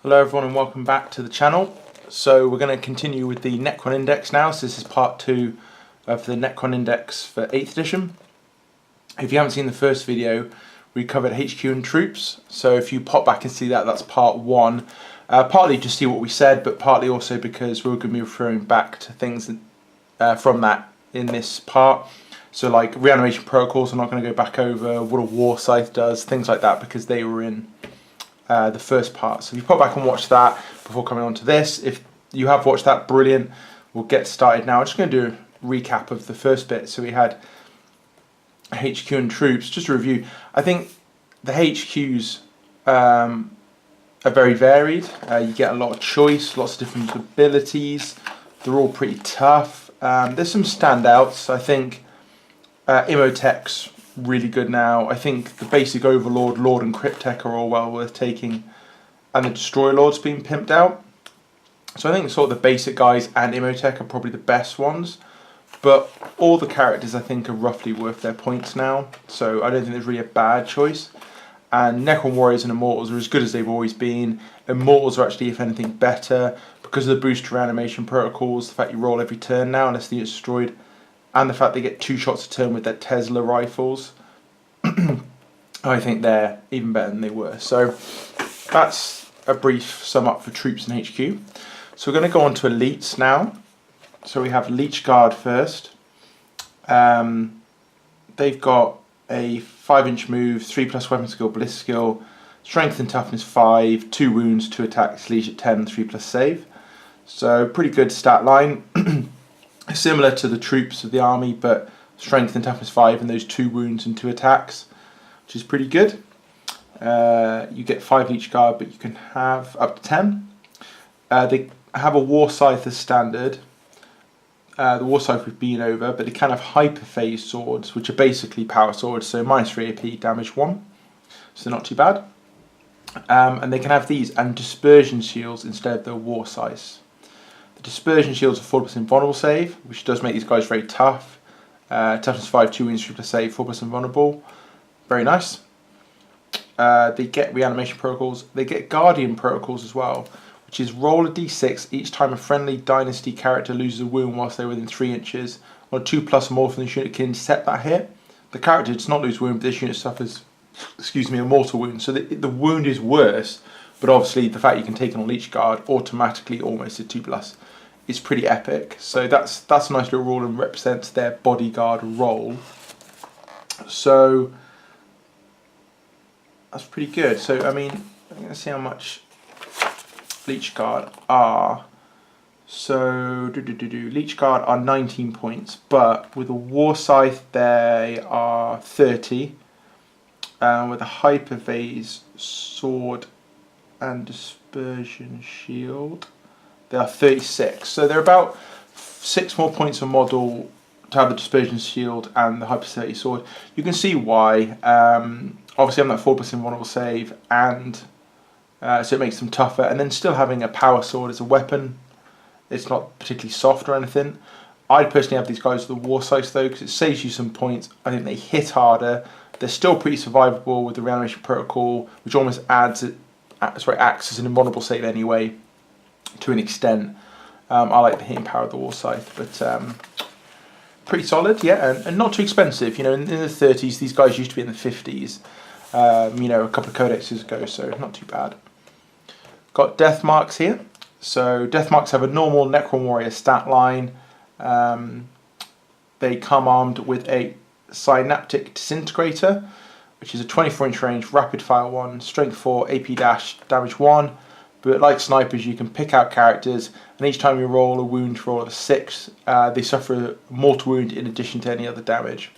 Hello everyone and welcome back to the channel. So we're going to continue with the Necron Index now. So this is part 2 of the Necron Index for 8th edition. If you haven't seen the first video, we covered HQ and troops. So if you pop back and see that, that's part 1. Partly to see what we said, but partly also because we're going to be referring back to things from that in this part. So like reanimation protocols, I'm not going to go back over what a war scythe does, things like that, because they were in the first part. So if you pop back and watch that before coming on to this, if you have watched that, brilliant. We'll get started now. I'm just going to do a recap of the first bit. So we had HQ and troops. Just a review. I think the HQs are very varied. You get a lot of choice, lots of different abilities. They're all pretty tough. There's some standouts. I think Imhotech's really good now. I think the basic Overlord, Lord and Cryptek are all well worth taking, and the Destroyer Lord's been pimped out. So I think sort of the basic guys and Imhotech are probably the best ones, but all the characters I think are roughly worth their points now, so I don't think there's really a bad choice. And Necron Warriors and Immortals are as good as they've always been. Immortals are actually, if anything, better because of the boost to reanimation protocols, the fact you roll every turn now unless they get destroyed, and the fact they get 2 shots a turn with their Tesla rifles. I think they're even better than they were. So that's a brief sum up for troops and HQ. So we're going to go on to elites now. So we have Leech Guard first. They've got a 5-inch move, 3+ weapon skill, ballistic skill, strength and toughness 5, 2 wounds, 2 attacks, leash at 10, 3+ save. So pretty good stat line. Similar to the troops of the army, but strength and toughness 5 and those 2 wounds and 2 attacks, which is pretty good. You get 5 Leech Guard, but you can have up to 10. They have a War Scythe as standard. The War Scythe we've been over, but they can have hyperphase swords, which are basically power swords, so -3 AP, damage 1, so not too bad. And they can have these and dispersion shields instead of the War Scythe. The dispersion shields are 4+ invulnerable save, which does make these guys very tough. Toughness 5, 2 wounds, 3+ save, 4+ invulnerable. Very nice. They get reanimation protocols. They get guardian protocols as well, which is roll a d6 each time a friendly dynasty character loses a wound whilst they're within 3 inches. On a 2+ or more from this unit can intercept that hit. The character does not lose wound, but this unit suffers, a mortal wound. So the wound is worse, but obviously the fact you can take it on Leech Guard automatically almost a 2+ is pretty epic. So that's a nice little rule and represents their bodyguard role. So that's pretty good. So I mean, I'm going to see how much Leech Guard are. So Leech Guard are 19 points, but with a War Scythe they are 30. With a Hyperphase sword and dispersion shield they are 36. So they're about 6 more points a model to have the dispersion shield and the Hyperphase sword. You can see why. Obviously having that 4+ invulnerable save, and so it makes them tougher, and then still having a power sword as a weapon. It's not particularly soft or anything. I'd personally have these guys with the War Scythe though, because it saves you some points. I think they hit harder. They're still pretty survivable with the reanimation protocol, which almost acts as an invulnerable save anyway, to an extent. I like the hitting power of the War Scythe, but pretty solid, yeah, and not too expensive. You know, in the 30s, these guys used to be in the 50s. You know, a couple of codexes ago, so not too bad. Got death marks here. So death marks have a normal Necron Warrior stat line. They come armed with a Synaptic Disintegrator, which is a 24-inch range, rapid fire 1, strength 4, AP dash, damage 1. But like snipers, you can pick out characters, and each time you roll a wound roll of a 6, they suffer a mortal wound in addition to any other damage.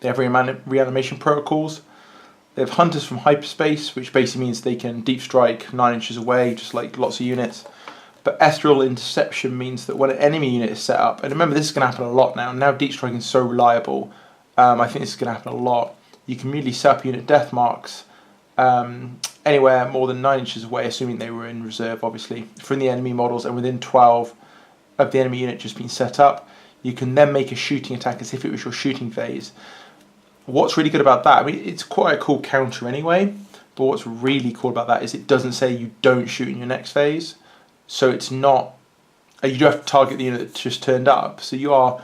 They have reanimation protocols. They have Hunters from Hyperspace, which basically means they can deep strike 9 inches away, just like lots of units. But Ethereal Interception means that when an enemy unit is set up, and remember this is going to happen a lot now deep striking is so reliable, I think this is going to happen a lot. You can immediately set up unit death marks anywhere more than 9 inches away, assuming they were in reserve obviously, from the enemy models, and within 12 of the enemy unit just being set up. You can then make a shooting attack as if it was your shooting phase. What's really good about that, I mean, it's quite a cool counter anyway, but what's really cool about that is it doesn't say you don't shoot in your next phase. So it's not, you do have to target the unit that just turned up, so you are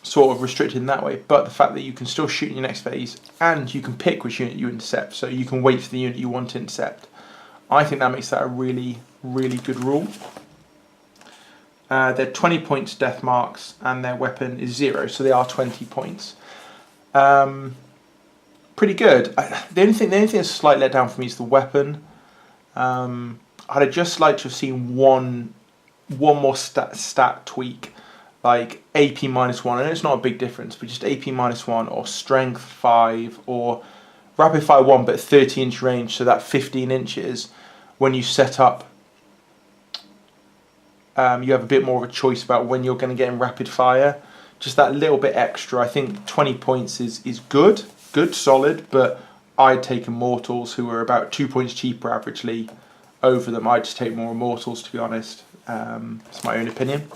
sort of restricted in that way, but the fact that you can still shoot in your next phase and you can pick which unit you intercept, so you can wait for the unit you want to intercept, I think that makes that a really, really good rule. They're 20 points death marks and their weapon is 0, so they are 20 points. Pretty good. The only thing that's a slight letdown for me is the weapon. I'd just like to have seen one more stat tweak, like AP -1. I know it's not a big difference, but just AP -1 or strength 5 or rapid fire 1, but 30-inch range, so that 15 inches. When you set up, you have a bit more of a choice about when you're going to get in rapid fire. Just that little bit extra. I think 20 points is good, solid, but I'd take Immortals, who are about 2 points cheaper averagely, over them. I'd just take more Immortals, to be honest. It's my own opinion.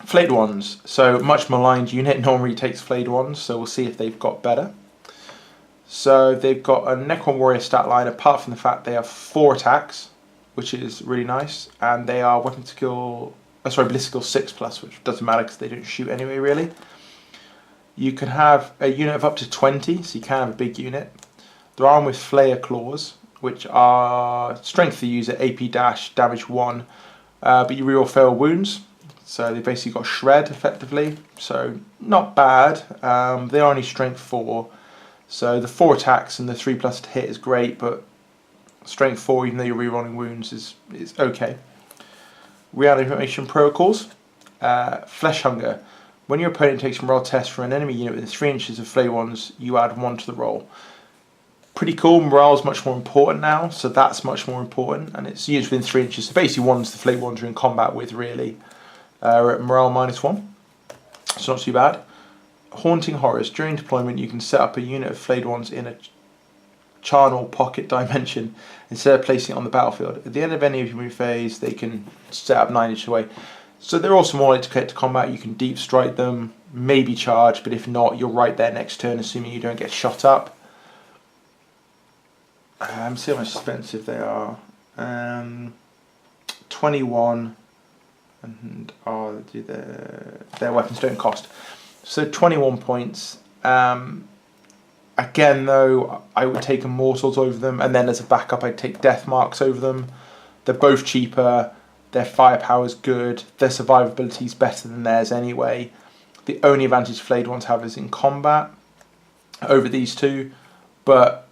Flayed Ones. So much maligned unit normally takes Flayed Ones, so we'll see if they've got better. So they've got a Necron Warrior stat line, apart from the fact they have 4 attacks, which is really nice, and they are weapon skill, ballistic skill 6+, which doesn't matter because they don't shoot anyway, really. You can have a unit of up to 20, so you can have a big unit. They're armed with Flayer Claws, which are strength for the user, AP dash, damage 1, but you reroll fail wounds, so they basically got shred effectively, so not bad. They are only strength 4, so the 4 attacks and the 3+ to hit is great, but strength 4, even though you're rerolling wounds, is okay. Reanimation protocols. Flesh Hunger. When your opponent takes a morale test for an enemy unit within 3 inches of Flay Ones, you add 1 to the roll. Pretty cool. Morale is much more important now, so that's much more important, and it's used within 3 inches. So basically, one's the Flay Ones you're in combat with, really. We're at morale -1, so not too bad. Haunting Horrors. During deployment, you can set up a unit of Flayed Ones in a charnel pocket dimension instead of placing it on the battlefield. At the end of any of your move phase, they can set up 9 inches away. So they're also more likely to get to combat. You can deep strike them, maybe charge, but if not, you're right there next turn, assuming you don't get shot up. See how much expensive they are. 21, and their weapons don't cost. So 21 points. Again, though, I would take Immortals over them, and then as a backup, I'd take Death Marks over them. They're both cheaper. Their firepower is good. Their survivability is better than theirs anyway. The only advantage Flayed Ones have is in combat over these two, and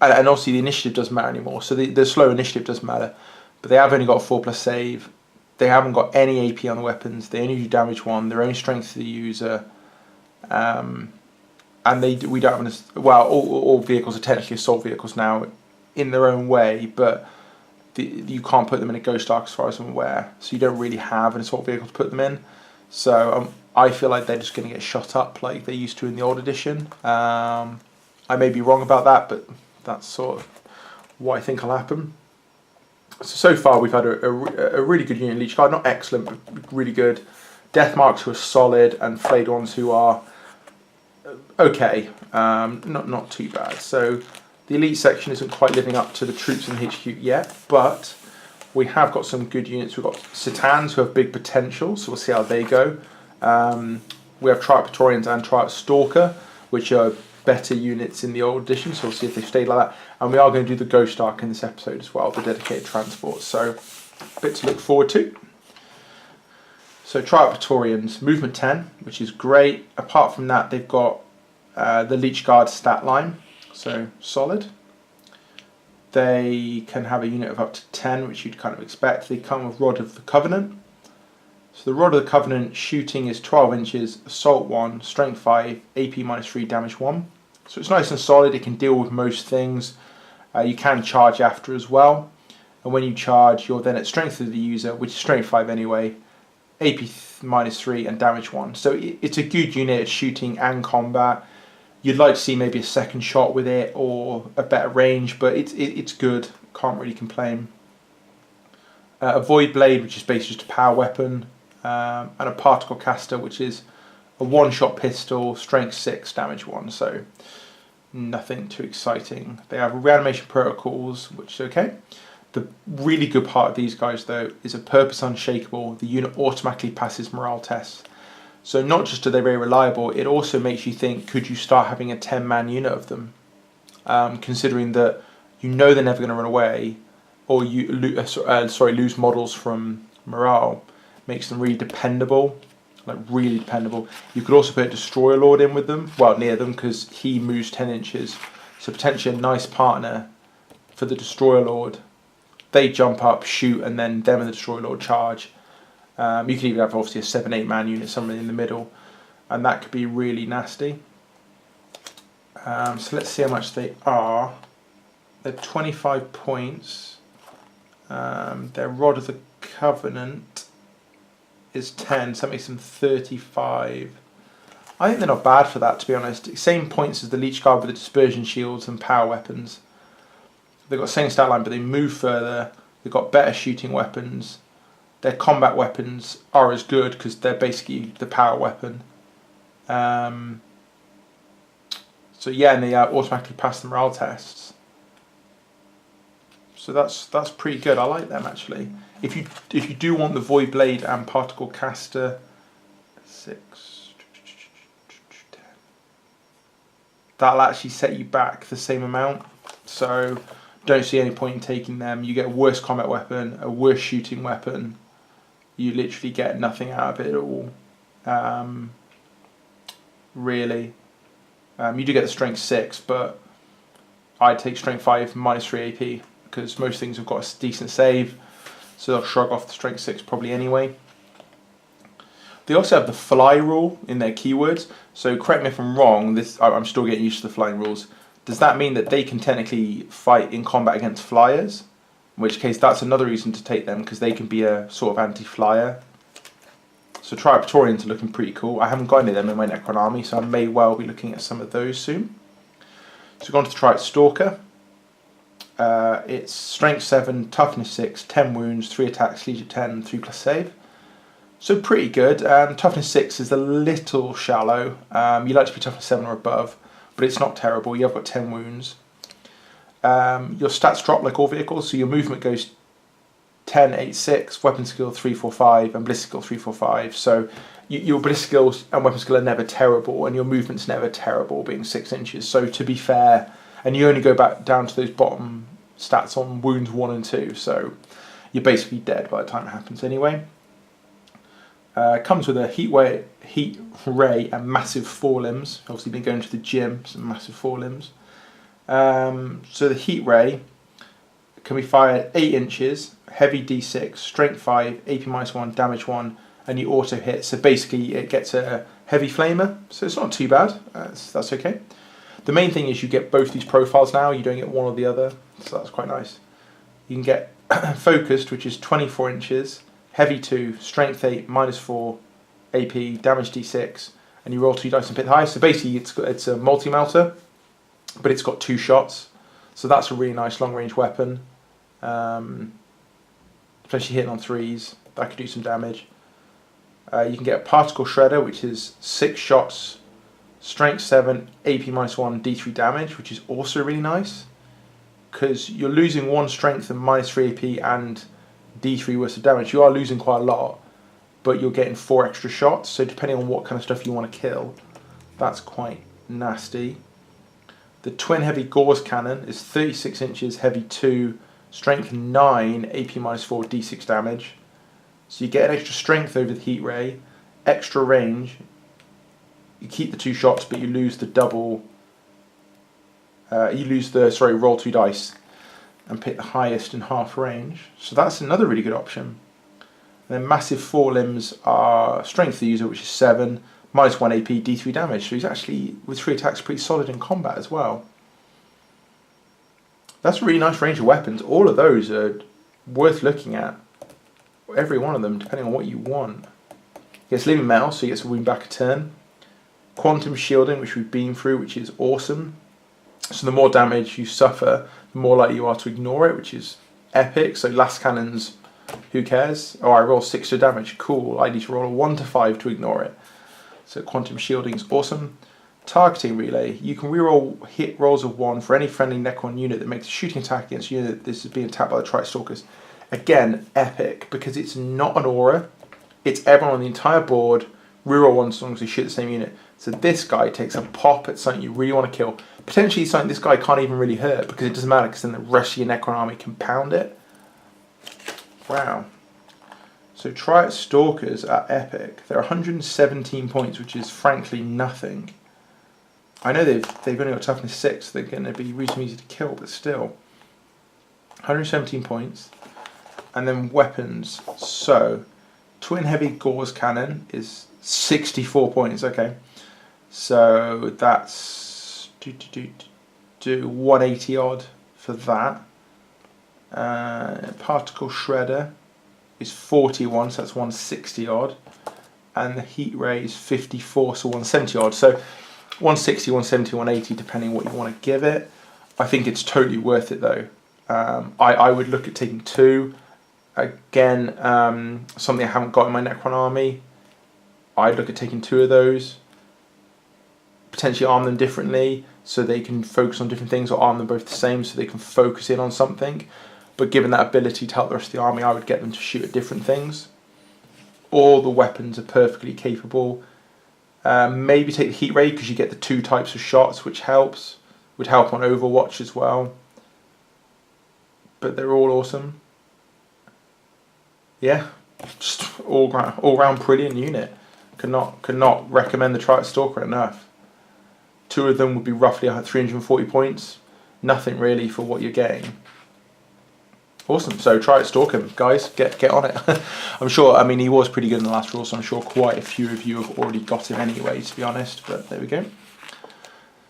obviously the initiative doesn't matter anymore. So the slow initiative doesn't matter, but they have only got a 4+ save. They haven't got any AP on the weapons. They only do damage 1. They're only strength to the user, and we don't have all vehicles are technically assault vehicles now in their own way, but you can't put them in a Ghost Ark as far as I'm aware, so you don't really have an assault vehicle to put them in. So I feel like they're just going to get shot up like they used to in the old edition. I may be wrong about that, but that's sort of what I think will happen. So far we've had a really good unit leech card, not excellent, but really good. Death Marks who are solid, and Flayed Ones who are okay, not too bad. So the elite section isn't quite living up to the troops in the HQ yet, but we have got some good units. We've got Citans who have big potential, so we'll see how they go. We have Triarch Praetorians and Triarch Stalker, which are better units in the old edition, so we'll see if they stay like that. And we are going to do the Ghost Ark in this episode as well, the dedicated transport, so a bit to look forward to. So Triarch Praetorians, movement 10, which is great. Apart from that, they've got the Leech Guard stat line, so solid. They can have a unit of up to 10, which you'd kind of expect. They come with Rod of the Covenant. So the Rod of the Covenant shooting is 12 inches, assault 1, strength 5, AP -3, damage 1. So it's nice and solid. It can deal with most things. You can charge after as well. And when you charge, you're then at strength of the user, which is strength 5 anyway, AP -3 and damage 1. So it's a good unit at shooting and combat. You'd like to see maybe a second shot with it or a better range, but it's good. Can't really complain. A Void Blade, which is basically just a power weapon, and a Particle Caster, which is a one-shot pistol, strength 6, damage 1. So nothing too exciting. They have reanimation protocols, which is okay. The really good part of these guys, though, is a purpose unshakable. The unit automatically passes morale tests. So not just are they very reliable, it also makes you think, could you start having a 10-man unit of them? Considering that you know they're never going to run away, or you lose models from morale, makes them really dependable. Like really dependable. You could also put a Destroyer Lord in with them, well, near them, because he moves 10 inches. So potentially a nice partner for the Destroyer Lord. They jump up, shoot, and then them and the Destroyer Lord charge. You could even have obviously a 7-8 man unit somewhere in the middle, and that could be really nasty. So let's see how much they are. They're 25 points. Their Rod of the Covenant is 10, so that makes them 35. I think they're not bad for that, to be honest. Same points as the Leech Guard with the dispersion shields and power weapons. They've got the same stat line, but they move further. They've got better shooting weapons. Their combat weapons are as good because they're basically the power weapon. So yeah, and they automatically pass the morale tests. So that's pretty good. I like them actually. If you do want the Void Blade and Particle Caster, 6, 10, that'll actually set you back the same amount. So don't see any point in taking them. You get a worse combat weapon, a worse shooting weapon. You literally get nothing out of it at all. Really. You do get the Strength 6, but I'd take Strength 5 minus 3 AP because most things have got a decent save. So they'll shrug off the Strength 6 probably anyway. They also have the Fly rule in their keywords. So correct me if I'm wrong, I'm still getting used to the flying rules. Does that mean that they can technically fight in combat against flyers? In which case that's another reason to take them, because they can be a sort of anti-flyer. So Tri-Praetorians are looking pretty cool. I haven't got any of them in my Necron army, so I may well be looking at some of those soon. So we've gone to the Tri-Stalker. It's Strength 7, Toughness 6, 10 wounds, 3 attacks, Leisure 10, 3 plus save. So pretty good. Toughness 6 is a little shallow. You like to be Toughness 7 or above, but it's not terrible. You have got 10 wounds. Your stats drop like all vehicles, so your movement goes 10, 8, 6, weapon skill 3, 4, 5, and ballistic skill 3, 4, 5. So your ballistic skills and weapon skill are never terrible, and your movement's never terrible, being 6 inches. So to be fair, and you only go back down to those bottom stats on wounds 1 and 2, so you're basically dead by the time it happens anyway. Comes with a heat ray and massive forelimbs. Obviously been going to the gym, some massive forelimbs. So the heat ray can be fired 8 inches, heavy D6, strength 5, AP -1, damage 1, and you auto hit. So basically it gets a heavy flamer, so it's not too bad. That's okay. The main thing is you get both these profiles now. You don't get one or the other, so that's quite nice. You can get focused, which is 24 inches, heavy 2, strength 8, -4, AP, damage D6, and you roll 2 dice and pick the highest. So basically it's a multi-melter, but it's got 2 shots. So that's a really nice long-range weapon. Especially hitting on 3s, that could do some damage. You can get a Particle Shredder, which is 6 shots, strength 7, AP -1, D3 damage, which is also really nice. Because you're losing 1 strength and -3 AP and D3 worth of damage. You are losing quite a lot, but you're getting 4 extra shots. So depending on what kind of stuff you want to kill, that's quite nasty. The Twin Heavy Gauze Cannon is 36 inches, heavy 2, strength 9, AP -4, D6 damage. So you get an extra strength over the heat ray, extra range. You keep the 2 shots, but you lose the double. Roll 2 dice and pick the highest in half range. So that's another really good option. And then massive forelimbs are strength of the user, which is 7, -1 AP, D3 damage. So he's actually, with 3 attacks, pretty solid in combat as well. That's a really nice range of weapons. All of those are worth looking at. Every one of them, depending on what you want. He gets living metal, so he gets a wound back a turn. Quantum shielding, which we've been through, which is awesome. So the more damage you suffer, the more likely you are to ignore it, which is epic. So last cannons, who cares? Oh, I roll 6 to damage. Cool. I need to roll a 1 to 5 to ignore it. So quantum shielding is awesome. Targeting relay. You can reroll hit rolls of 1 for any friendly Necron unit that makes a shooting attack against a unit that is being attacked by the Trite Stalkers. Again, epic, because it's not an aura. It's everyone on the entire board. Reroll 1 as long as they shoot the same unit. So this guy takes a pop at something you really want to kill. Potentially something this guy can't even really hurt, because it doesn't matter, because then the rest of your Necron army can pound it. Wow. So Trite Stalkers are epic. They're 117 points, which is frankly nothing. I know they've only got toughness 6, so they're going to be reasonably easy to kill, but still. 117 points. And then weapons. So, Twin Heavy Gauze Cannon is 64 points, okay. So that's 180 odd for that. Particle Shredder is 41, so that's 160 odd. And the Heat Ray is 54, so 170 odd. So 160, 170, 180, depending what you want to give it. I think it's totally worth it though. I would look at taking 2. Again, something I haven't got in my Necron army. I'd look at taking 2 of those. Potentially arm them differently so they can focus on different things, or arm them both the same so they can focus in on something. But given that ability to help the rest of the army, I would get them to shoot at different things. All the weapons are perfectly capable. Maybe take the Heat Ray because you get the 2 types of shots, which helps. Would help on Overwatch as well. But they're all awesome. Yeah, just all round brilliant unit. Could not recommend the Trite Stalker enough. 2 of them would be roughly 340 points. Nothing really for what you're getting. Awesome. So Trite Stalker, guys, get on it. I'm sure. I mean, he was pretty good in the last rule, so I'm sure quite a few of you have already got him anyway, to be honest. But there we go.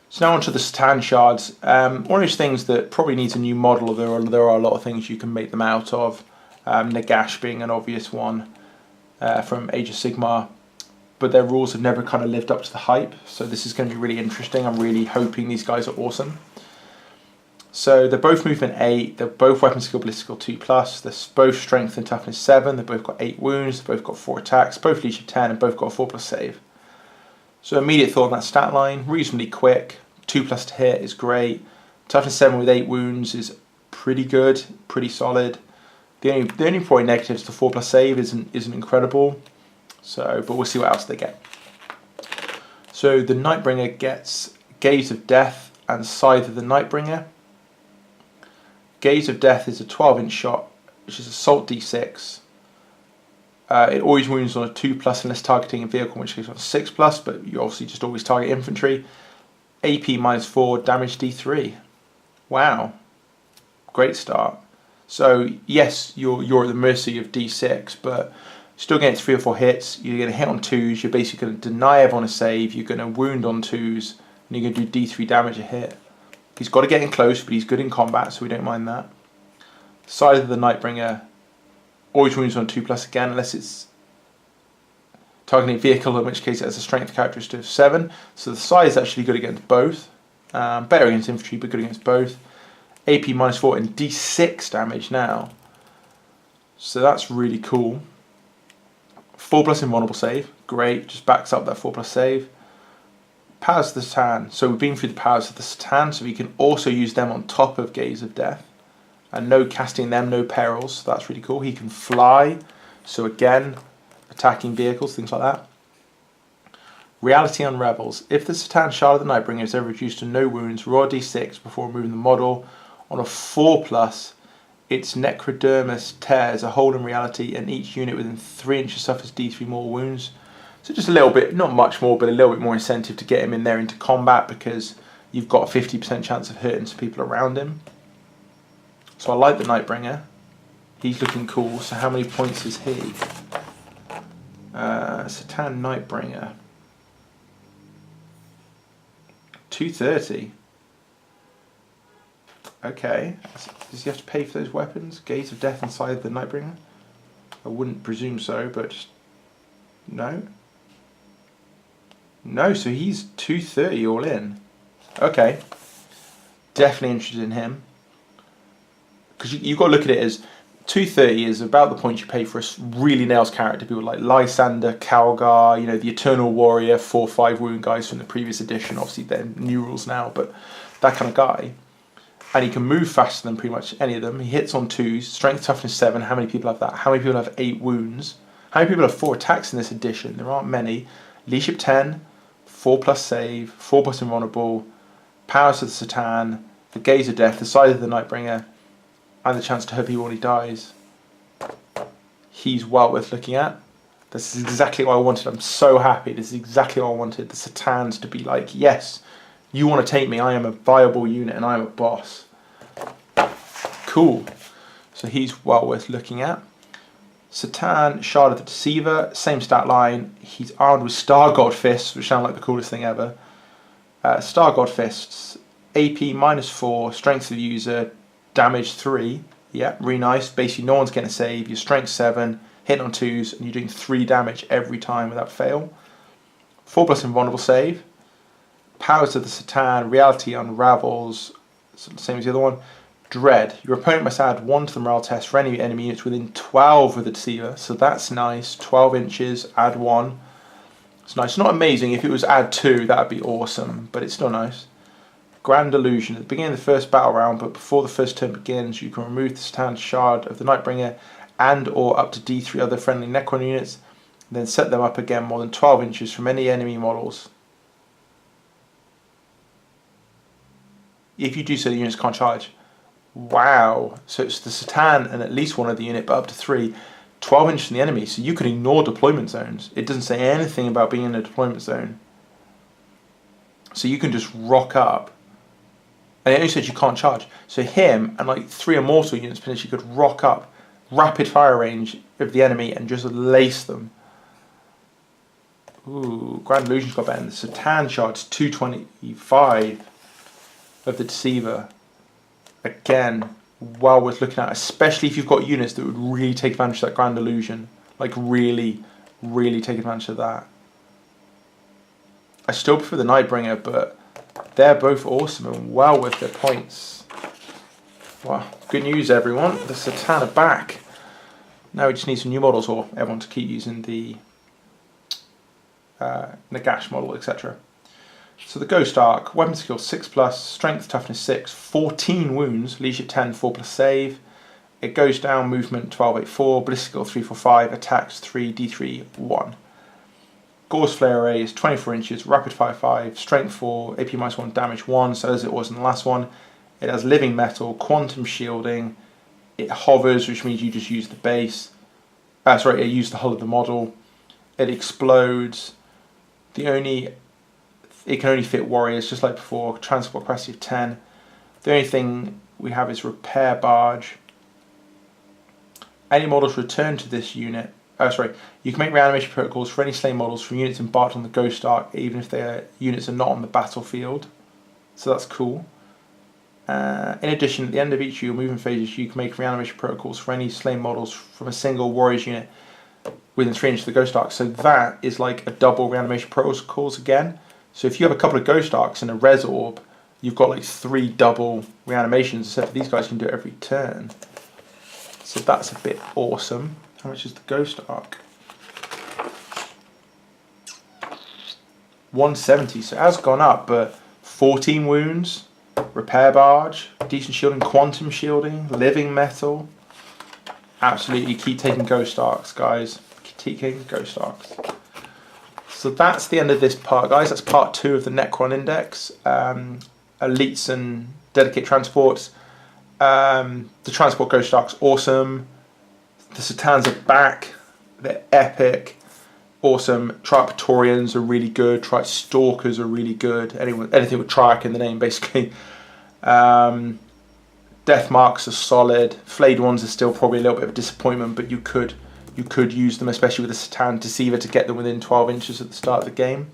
So now onto the Satan Shards. One of those things that probably needs a new model. There are a lot of things you can make them out of. Nagash being an obvious one from Age of Sigmar. But their rules have never kind of lived up to the hype. So this is going to be really interesting. I'm really hoping these guys are awesome. So they're both movement 8, they're both weapon skill ballistical 2+, they're both strength and toughness 7, they've both got 8 wounds, they've both got 4 attacks, both leash of 10, and both got a 4+ save. So immediate thought on that stat line, reasonably quick, 2+ to hit is great, toughness 7 with 8 wounds is pretty good, pretty solid. The only probably negative is the 4+ save isn't incredible, so but we'll see what else they get. So the Nightbringer gets Gaze of Death and Scythe of the Nightbringer. Gaze of Death is a 12-inch shot, which is Assault D6. It always wounds on a 2+ unless targeting a vehicle, in which case on a 6+, but you obviously just always target infantry. AP -4, damage D3. Wow. Great start. So, yes, you're at the mercy of D6, but still getting 3 or 4 hits. You're going to hit on 2s, you're basically going to deny everyone a save, you're going to wound on 2s, and you're going to do D3 damage a hit. He's got to get in close, but he's good in combat, so we don't mind that. Scythe of the Nightbringer always wounds on 2+ again, unless it's targeting a vehicle, in which case it has a strength characteristic of 7. So the Scythe is actually good against both. Better against infantry, but good against both. AP -4 and D6 damage now. So that's really cool. 4+ invulnerable save, great, just backs up that 4+ save. Powers of the Satan. So we've been through the powers of the Satan, so we can also use them on top of Gaze of Death. And no casting them, no perils, so that's really cool. He can fly, so again, attacking vehicles, things like that. Reality on Rebels. If the Satan Shard of the Nightbringer is ever reduced to no wounds, roll a D6 before removing the model. On a 4+, its Necrodermis tears a hole in reality, and each unit within 3 inches suffers D3 more wounds. So just a little bit, not much more, but a little bit more incentive to get him in there into combat, because you've got a 50% chance of hurting some people around him. So I like the Nightbringer. He's looking cool. So how many points is he? Satan Nightbringer. 230. Okay. Does he have to pay for those weapons? Gaze of Death and Scythe of the Nightbringer? I wouldn't presume so, but just... no. No, so he's 230 all in. Okay. Definitely interested in him. Because you've got to look at it as 230 is about the point you pay for a really nails character. People like Lysander, Calgar, you know, the Eternal Warrior, 4/5 wound guys from the previous edition. Obviously they're new rules now, but that kind of guy. And he can move faster than pretty much any of them. He hits on 2s, strength, toughness 7. How many people have that? How many people have 8 wounds? How many people have 4 attacks in this edition? There aren't many. Leadership 10, 4+ save, 4+ invulnerable, powers of the Satan, the gaze of death, the side of the Nightbringer, and the chance to hurt people when he dies. He's well worth looking at. This is exactly what I wanted. I'm so happy. This is exactly what I wanted. The Satans to be like, yes, you want to take me. I am a viable unit and I am a boss. Cool. So he's well worth looking at. Satan, Shard of the Deceiver, same stat line. He's armed with Star God Fists, which sound like the coolest thing ever. Star God Fists, AP -4, strength of the user, damage 3. Yeah, really nice. Basically, no one's getting a save. Your strength 7, hitting on 2s, and you're doing 3 damage every time without fail. 4+ invulnerable save. Powers of the Satan, reality unravels, same as the other one. Dread. Your opponent must add 1 to the morale test for any enemy units within 12 with the Deceiver, so that's nice. 12 inches, add 1. It's nice. It's not amazing. If it was add 2, that would be awesome, but it's still nice. Grand Illusion. At the beginning of the first battle round, but before the first turn begins, you can remove the Satan Shard of the Nightbringer and or up to D3 other friendly Necron units, and then set them up again more than 12 inches from any enemy models. If you do so, the units can't charge. Wow. So it's the Satan and at least one of the unit, but up to 3. 12 inches from the enemy, so you can ignore deployment zones. It doesn't say anything about being in a deployment zone. So you can just rock up. And it only says you can't charge. So him and like 3 immortal units potentially could rock up rapid fire range of the enemy and just lace them. Ooh, Grand Illusion's got better. The Satan Shard's 225 of the Deceiver. Again, well worth looking at, especially if you've got units that would really take advantage of that Grand Illusion. Like really, really take advantage of that. I still prefer the Nightbringer, but they're both awesome and well worth their points. Wow, good news everyone, the Satan are back. Now we just need some new models, or everyone to keep using the Nagash model, etc. So the Ghost Ark, weapon skill 6+, strength, toughness 6, 14 wounds, leadership 10, 4+ save. It goes down, movement 1284, ballistic skill 345, attacks 3, d3, 1. Gore's Flare Array is 24 inches, rapid fire 5, strength 4, AP -1, damage 1, so as it was in the last one. It has living metal, quantum shielding, it hovers, which means you just use the base. It used the hull of the model. It explodes. It can only fit warriors, just like before. Transport capacity of 10. The only thing we have is repair barge. Any models returned to this unit. You can make reanimation protocols for any slain models from units embarked on the Ghost Ark, even if their units are not on the battlefield. So that's cool. In addition, at the end of each of your movement phases, you can make reanimation protocols for any slain models from a single warriors unit within 3 inches of the Ghost Ark. So that is like a double reanimation protocols again. So if you have a couple of Ghost Arks and a Res Orb, you've got like 3 double reanimations, except for these guys can do it every turn. So that's a bit awesome. How much is the Ghost Ark? 170, so it has gone up, but 14 wounds, repair barge, decent shielding, quantum shielding, living metal. Absolutely keep taking Ghost Arks, guys. Keep taking Ghost Arks. So that's the end of this part, guys. That's part 2 of the Necron Index. Elites and dedicated transports. The transport Ghost Ark's awesome. The Satans are back. They're epic. Awesome. Triarch Praetorians are really good. Triarch Stalkers are really good. Anything with Triarch in the name, basically. Death Marks are solid. Flayed Ones are still probably a little bit of a disappointment, but you could use them, especially with the Satan Deceiver, to get them within 12 inches at the start of the game.